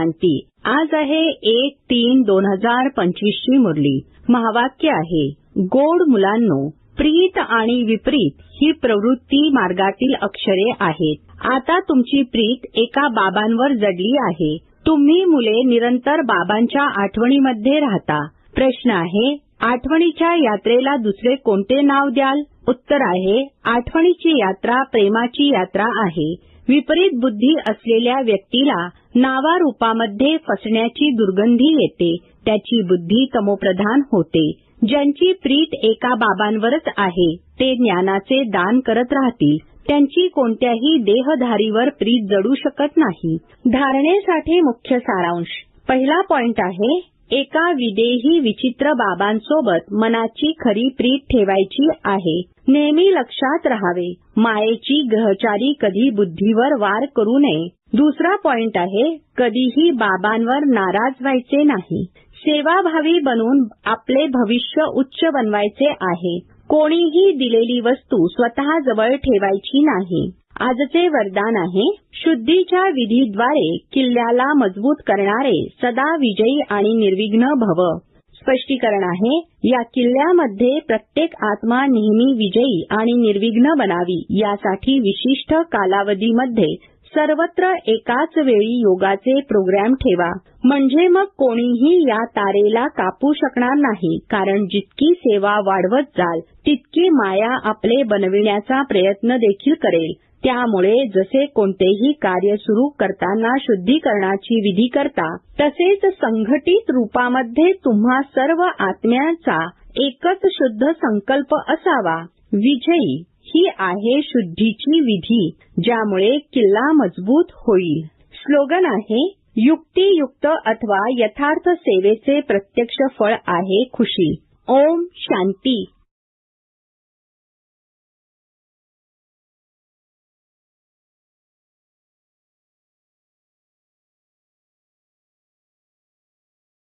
शांती. आज आहे 1/3/2025 ची मुरली. महावाक्य आहे, गोड मुलांनो, प्रीत आणि विपरीत ही प्रवृत्ती मार्गातील अक्षरे आहेत. आता तुमची प्रीत एका बाबांवर जडली आहे. तुम्ही मुले निरंतर बाबांच्या आठवणीमध्ये राहता. प्रश्न आहे, आठवणीच्या यात्रेला दुसरे कोणते नाव द्याल? उत्तर आहे, आठवणीची यात्रा प्रेमाची यात्रा आहे. विपरीत बुद्धी असलेल्या व्यक्तीला नावारूपामध्ये फसण्याची दुर्गंधी येते. त्याची बुद्धी तमोप्रधान होते. ज्यांची प्रीत एका बाबांवरच आहे ते ज्ञानाचे दान करत राहतील. त्यांची कोणत्याही देहधारीवर प्रीत जडू शकत नाही. धारणेसाठी मुख्य सारांश. पहिला पॉइंट आहे, एका विदेही विचित्र बाबांसोबत मनाची खरी प्रीत ठेवायची आहे. नेहमी लक्षात राहावे, मायेची ग्रहचारी कधी बुद्धीवर वार करू नये. दुसरा पॉइंट आहे, कधीही बाबांवर नाराज व्हायचे नाही. सेवाभावी बनून आपले भविष्य उच्च बनवायचे आहे. कोणीही दिलेली वस्तू स्वतः जवळ ठेवायची नाही. आजचे वरदान आहे, शुद्धीच्या विधीद्वारे किल्ल्याला मजबूत करणारे सदा विजयी आणि निर्विघ्न भव. स्पष्टीकरण आहे, या किल्ल्यामध्ये प्रत्येक आत्मा नेहमी विजयी आणि निर्विघ्न बनावी यासाठी विशिष्ट कालावधीमध्ये सर्वत्र एकाच वेळी योगाचे प्रोग्राम ठेवा. म्हणजे मग कोणीही या तारेला कापू शकणार नाही. कारण जितकी सेवा वाढवत जाल तितकी माया आपले बनविण्याचा प्रयत्न देखील करेल. त्यामुळे जसे कोणतेही कार्य सुरू करताना शुद्धीकरणाची विधी करता, तसेच संघटित रूपामध्ये तुम्हा सर्व आत्म्यांचा एकच शुद्ध संकल्प असावा. विजयी ही आहे शुद्धीची विधी, ज्यामुळे किल्ला मजबूत होईल. स्लोगन आहे, युक्तियुक्त अथवा यथार्थ सेवेचे प्रत्यक्ष फळ आहे खुशी. ओम शांती.